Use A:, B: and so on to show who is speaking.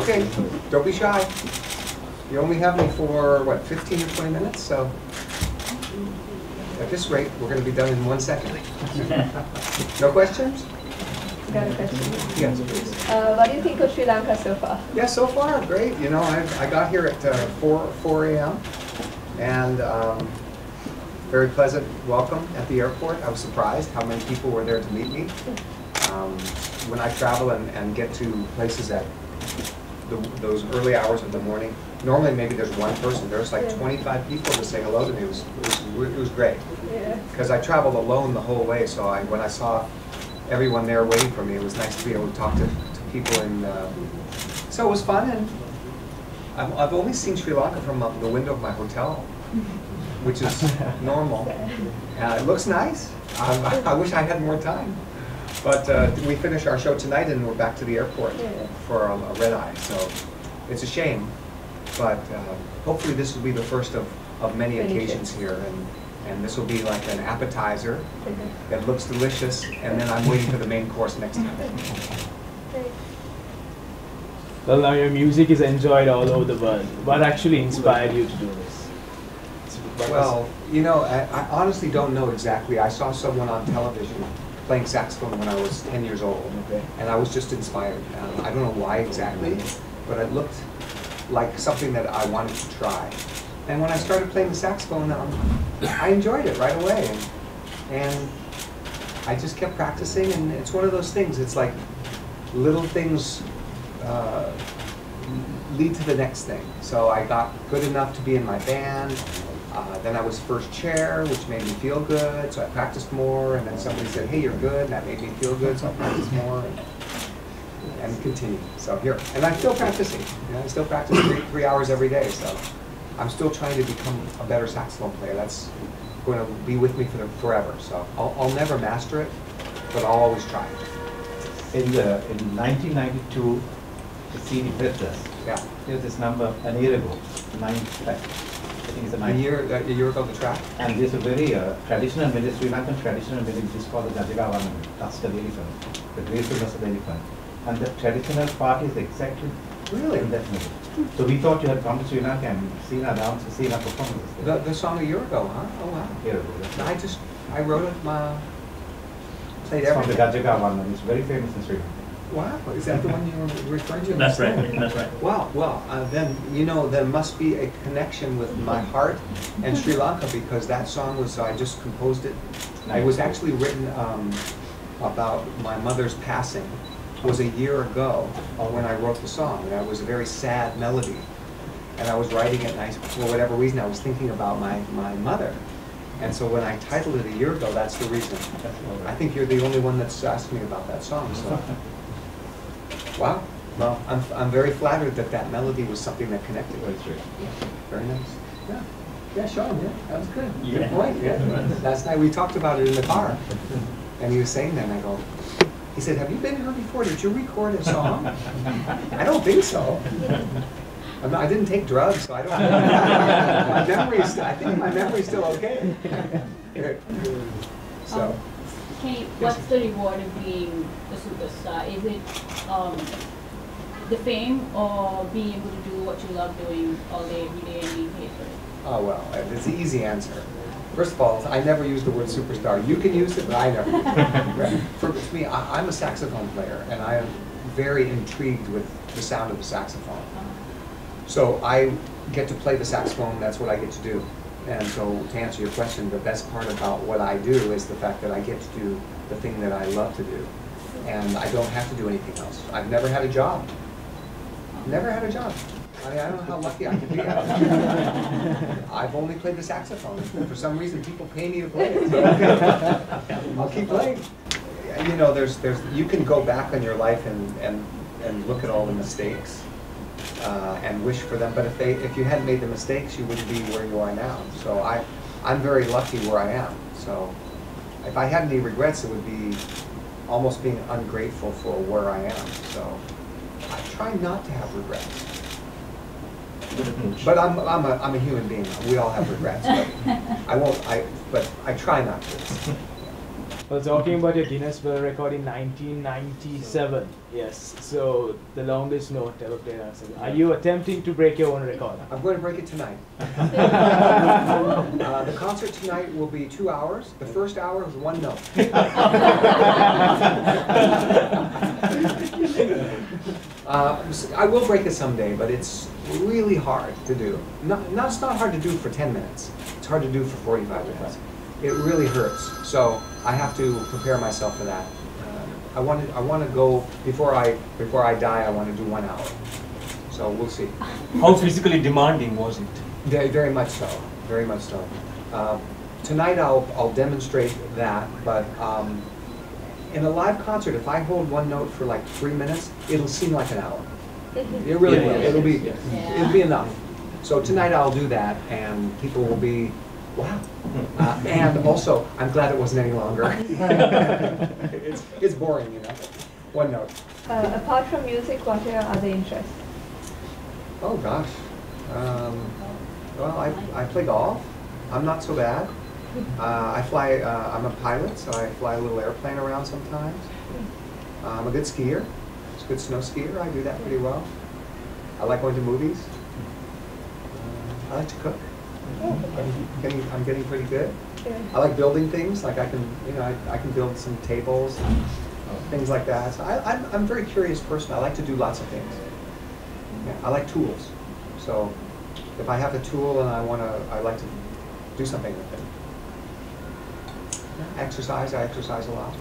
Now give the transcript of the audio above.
A: Okay, don't be shy. You only have me for, what, 15 or 20 minutes? So at this rate, we're going to be done in 1 second. No questions?
B: Got a question?
A: Yes, please.
B: What do you think of Sri Lanka so far?
A: Yeah, so far, great. You know, I got here at 4 a.m. and very pleasant welcome at the airport. I was surprised how many people were there to meet me. When I travel and get to places at those early hours of the morning, normally maybe there's one person. There's like 25 people to say hello to me. It was great. Because I traveled alone the whole way, so when I saw everyone there waiting for me, it was nice to be able to talk to people. And so it was fun. And I've only seen Sri Lanka from the window of my hotel, which is normal. It looks nice. I wish I had more time. But we finish our show tonight and we're back to the airport for a red eye. So it's a shame. But hopefully this will be the first of many occasions here. And this will be like an appetizer that looks delicious. And then I'm waiting for the main course next time.
C: Well, now your music is enjoyed all over the world. What actually inspired you to do this?
A: Well, you know, I honestly don't know exactly. I saw someone on television playing saxophone when I was 10 years old, and I was just inspired. I don't know why exactly, but it looked like something that I wanted to try. And when I started playing the saxophone, I enjoyed it right away, and I just kept practicing. And it's one of those things. It's like little things lead to the next thing. So I got good enough to be in my band. Then I was first chair, which made me feel good, so I practiced more, and then somebody said, hey, you're good, and that made me feel good, so I practiced more, and continued. So here, and I'm still practicing. You know, I still practice three hours every day, so I'm still trying to become a better saxophone player. That's going to be with me forever, so I'll never master it, but I'll always try.
D: In 1992, the CD hit us.
A: Yeah.
D: Here's this number an year ago, 9. I think it's a
A: year ago, the track.
D: And this is a very traditional melody, Sri Lankan traditional melody, which is called the Jajagawana, that's the elephant, the gracefulness of the elephant. And the traditional part is exactly in that melody. So we thought you had come to Sri Lanka and seen our dance, seen our performances there.
A: The song a year ago, huh? Oh wow.
D: A year ago.
A: I wrote it, played
D: it's
A: everything.
D: From the Jajagawana, it's very famous in Sri Lanka.
A: Wow, is that the one you were referring to?
E: That's right, that's right.
A: Wow, well, then, you know, there must be a connection with my heart and Sri Lanka, because that song was, I just composed it. It was actually written about my mother's passing. It was a year ago when I wrote the song, and it was a very sad melody. And I was writing it, and for whatever reason, I was thinking about my mother. And so when I titled it a year ago, that's the reason. I think you're the only one that's asked me about that song, so. Wow. Well, I'm very flattered that melody was something that connected with you. Very nice. Yeah. Yeah, Sean, yeah, that was good. Good point, yeah. Last night we talked about it in the car. And he was saying that, and I go, he said, have you been here before? Did you record a song? I don't think so. I didn't take drugs, so I don't know. My memory is I think my memory's still okay. So.
F: What's the reward of being a superstar? Is it the fame, or being able to do what you love doing all day, every day, and being paid for it?
A: Oh, well, it's the easy answer. First of all, I never use the word superstar. You can use it, but I never use it. For me, I'm a saxophone player, and I am very intrigued with the sound of the saxophone. So I get to play the saxophone, that's what I get to do. And so, to answer your question, the best part about what I do is the fact that I get to do the thing that I love to do. And I don't have to do anything else. I've never had a job. Never had a job. I mean, I don't know how lucky I can be. I've only played the saxophone. For some reason, people pay me to play it. So I'll keep playing. You know, you can go back on your life and look at all the mistakes. And wish for them, but if you hadn't made the mistakes, you wouldn't be where you are now. So I'm very lucky where I am. So if I had any regrets, it would be almost being ungrateful for where I am. So I try not to have regrets. But I'm a human being. We all have regrets. But but I try not to.
C: Well, talking about your Guinness World Record in 1997, yes. So the longest note ever played on stage. Are you attempting to break your own record?
A: I'm going to break it tonight. The concert tonight will be 2 hours. The first hour is one note. I will break it someday, but it's really hard to do. It's not hard to do for 10 minutes. It's hard to do for 45 minutes. It really hurts. So I have to prepare myself for that. I want to go before I die. I want to do 1 hour. So we'll see.
E: How physically demanding was it?
A: Very much so. Very much so. Tonight I'll demonstrate that, but in a live concert, if I hold one note for like 3 minutes, it'll seem like an hour. It really will. It'll be enough. So tonight I'll do that, and people will be, wow. And also, I'm glad it wasn't any longer. It's boring, you know. One note.
B: Apart from music, what are your other interests?
A: Oh gosh. Well, I play golf. I'm not so bad. I fly. I'm a pilot, so I fly a little airplane around sometimes. I'm a good skier. It's a good snow skier. I do that pretty well. I like going to movies. I like to cook. I'm getting pretty good. I like building things. Like I can build some tables, and things like that. So I'm a very curious person. I like to do lots of things. Yeah, I like tools. So if I have a tool and I like to do something with it. I exercise a lot.